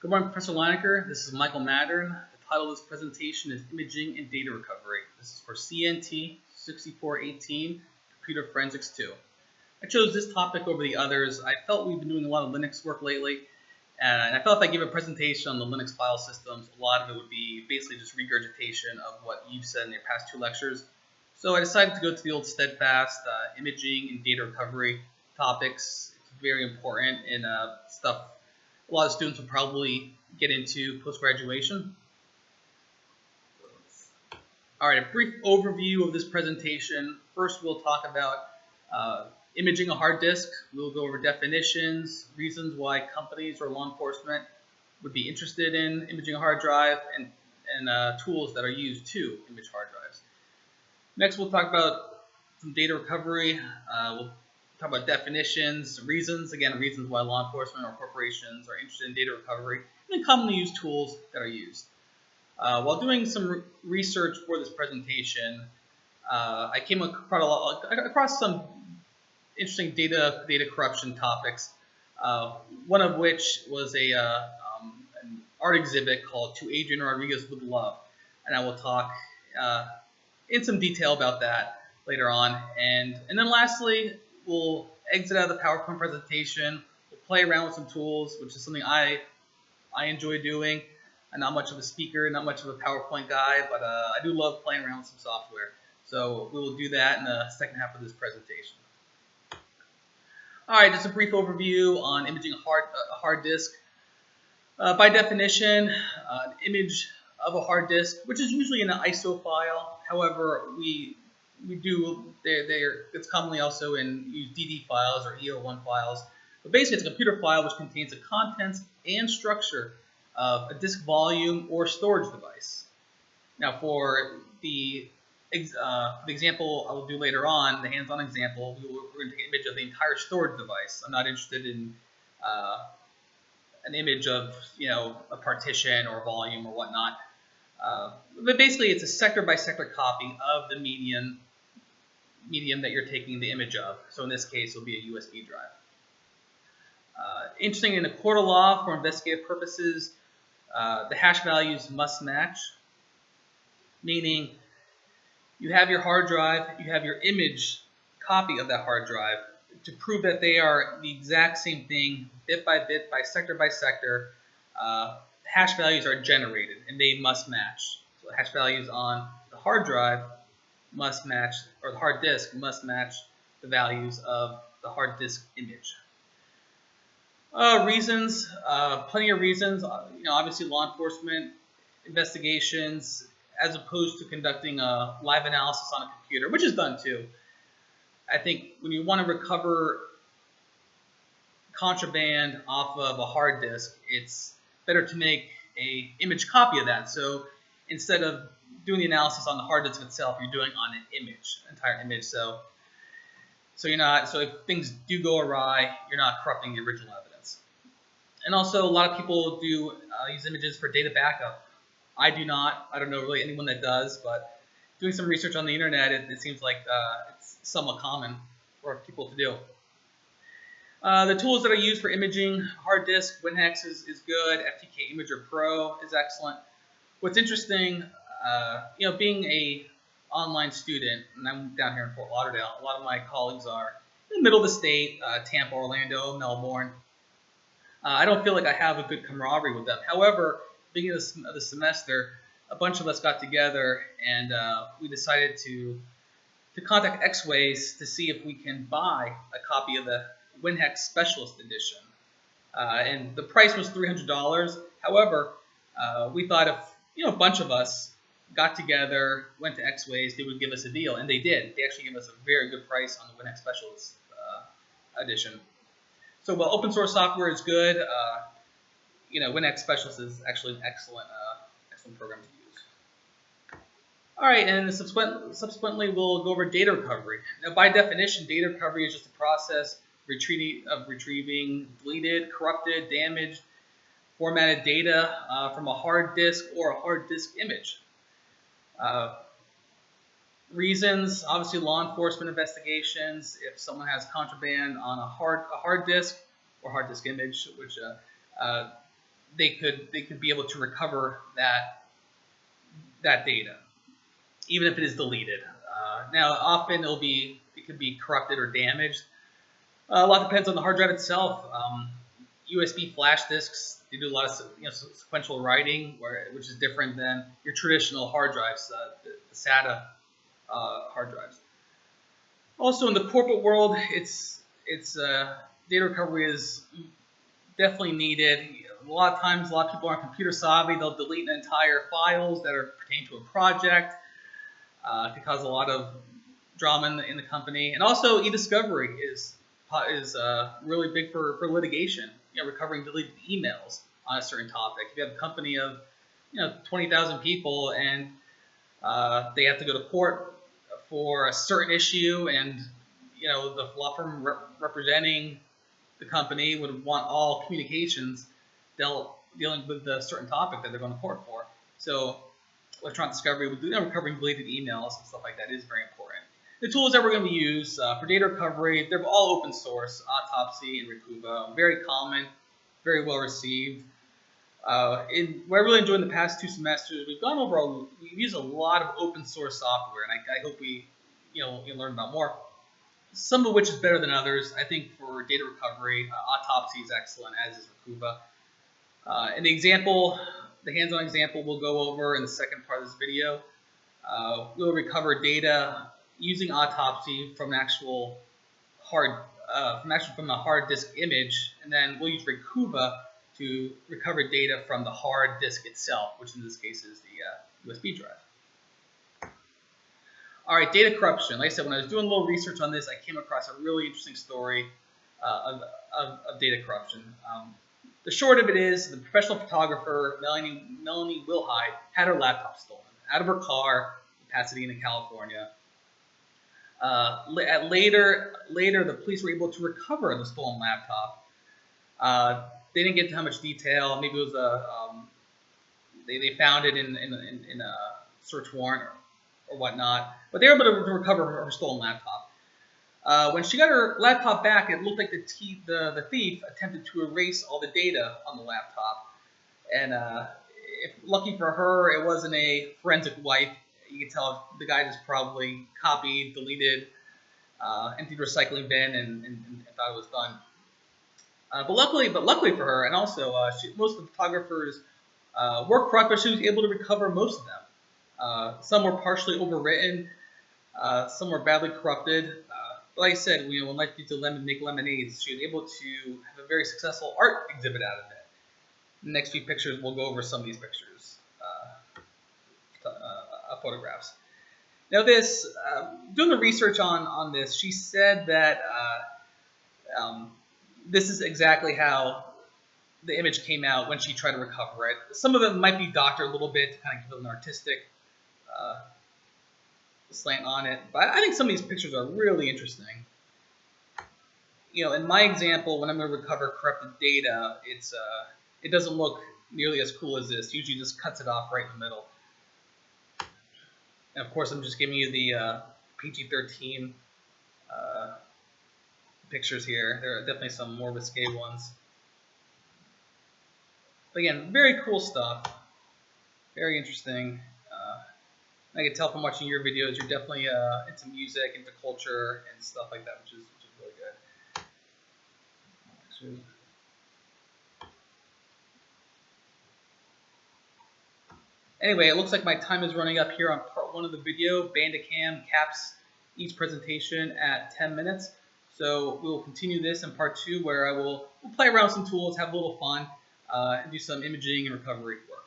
Good morning, Professor Leinecker. This is Michael Mattern. The title of this presentation is Imaging and Data Recovery. This is for CNT 6418, Computer Forensics 2. I chose this topic over the others. I felt we've been doing a lot of Linux work lately, and I felt if I gave a presentation on the Linux file systems, a lot of it would be basically just regurgitation of what you've said in your past two lectures. So I decided to go to the old steadfast imaging and data recovery topics. It's very important in stuff a lot of students will probably get into post-graduation. All right, a brief overview of this presentation. First, we'll talk about imaging a hard disk. We'll go over definitions, reasons why companies or law enforcement would be interested in imaging a hard drive, and tools that are used to image hard drives. Next, we'll talk about some data recovery. We'll talk about definitions, reasons why law enforcement or corporations are interested in data recovery, and then commonly used tools that are used. While doing some research for this presentation, I came across some interesting data corruption topics, one of which was an art exhibit called To Adrian Rodriguez with Love, and I will talk in some detail about that later on. And then lastly, we'll exit out of the PowerPoint presentation. We'll play around with some tools, which is something I enjoy doing. I'm not much of a speaker, not much of a PowerPoint guy, but I do love playing around with some software. So we will do that in the second half of this presentation. All right, just a brief overview on imaging a hard disk. By definition, an image of a hard disk, which is usually in an ISO file. However, it's commonly also use DD files or EO1 files. But basically, it's a computer file which contains the contents and structure of a disk volume or storage device. Now, for the example I will do later on, the hands-on example, we're going to take an image of the entire storage device. I'm not interested in an image of a partition or volume or whatnot. But basically, it's a sector-by-sector copy of the medium that you're taking the image of. So in this case, it'll be a USB drive. Interesting, in a court of law for investigative purposes, the hash values must match, meaning you have your hard drive, you have your image copy of that hard drive. To prove that they are the exact same thing, bit by bit, by sector, hash values are generated, and they must match. So the hash values on the hard drive must match, or the hard disk must match the values of the hard disk image. Reasons, plenty of reasons. Obviously law enforcement investigations, as opposed to conducting a live analysis on a computer, which is done too. I think when you want to recover contraband off of a hard disk, it's better to make an image copy of that. So instead of doing the analysis on the hard disk itself, you're doing on an entire image. So if things do go awry, you're not corrupting the original evidence. And also, a lot of people do use images for data backup. I do not. I don't know really anyone that does, but doing some research on the internet, it seems like it's somewhat common for people to do. The tools that are used for imaging hard disk, WinHex is good. FTK Imager Pro is excellent. What's interesting, being a online student, and I'm down here in Fort Lauderdale, a lot of my colleagues are in the middle of the state, Tampa, Orlando, Melbourne. I don't feel like I have a good camaraderie with them. However, beginning of the semester, a bunch of us got together and we decided to contact Xways to see if we can buy a copy of the WinHex Specialist Edition. And the price was $300. However, we thought if a bunch of us got together, went to Xways, they would give us a deal, and they did. They actually gave us a very good price on the WinHex Specialist Edition. So while open source software is good, WinHex Specialist is actually an excellent program to use. All right, and subsequently we'll go over data recovery. Now, by definition, data recovery is just a process of retrieving deleted, corrupted, damaged, formatted data from a hard disk or a hard disk image. Reasons, obviously law enforcement investigations, if someone has contraband on a hard disk or hard disk image, which they could be able to recover that data, even if it is deleted. Now, often it could be corrupted or damaged. A lot depends on the hard drive itself. USB flash disks, they do a lot of sequential writing, which is different than your traditional hard drives, the SATA hard drives. Also, in the corporate world, data recovery is definitely needed. A lot of times, a lot of people aren't computer savvy. They'll delete entire files that are pertain to a project. It can cause a lot of drama in the company. And also, e-discovery is really big for litigation. Recovering deleted emails on a certain topic. If you have a company of 20,000 people and they have to go to court for a certain issue, and the law firm representing the company would want all communications dealing with a certain topic that they're going to court for. So electronic discovery, recovering deleted emails and stuff like that is very important. The tools that we're going to use for data recovery, they're all open source, Autopsy and Recuva, very common, very well received. What I really enjoyed in the past 2 semesters, we've used a lot of open source software, and I hope we learn about more. Some of which is better than others. I think for data recovery, Autopsy is excellent, as is Recuva. And the hands-on example we'll go over in the second part of this video. We'll recover data using Autopsy from an actual from the hard disk image, and then we'll use Recuva to recover data from the hard disk itself, which in this case is the USB drive. All right, data corruption. Like I said, when I was doing a little research on this, I came across a really interesting story of data corruption. The short of it is, the professional photographer Melanie Wilhide had her laptop stolen out of her car in Pasadena, California. Later, the police were able to recover the stolen laptop. They didn't get into how much detail. Maybe it was they found it in a search warrant or whatnot. But they were able to recover her stolen laptop. When she got her laptop back, it looked like the thief attempted to erase all the data on the laptop. And lucky for her, it wasn't a forensic wipe. You can tell the guy just probably copied, deleted, emptied recycling bin, and thought it was done. But luckily for her, and also most of the photographers were corrupt, but she was able to recover most of them. Some were partially overwritten, some were badly corrupted. Like I said, when life gives you lemon, make lemonades. She was able to have a very successful art exhibit out of it. In the next few pictures, we'll go over some of these pictures, photographs. Now, doing the research on this, she said that this is exactly how the image came out when she tried to recover it. Some of them might be doctored a little bit to kind of give it an artistic slant on it, but I think some of these pictures are really interesting. In my example, when I'm going to recover corrupted data, it doesn't look nearly as cool as this. Usually just cuts it off right in the middle. And of course, I'm just giving you the PG-13 pictures here. There are definitely some more risque ones. But again, very cool stuff. Very interesting. I can tell from watching your videos, you're definitely into music, into culture, and stuff like that, which is really good. Anyway, it looks like my time is running up here on part 1 of the video. Bandicam caps each presentation at 10 minutes. So we will continue this in part 2, where we'll play around with some tools, have a little fun, and do some imaging and recovery work.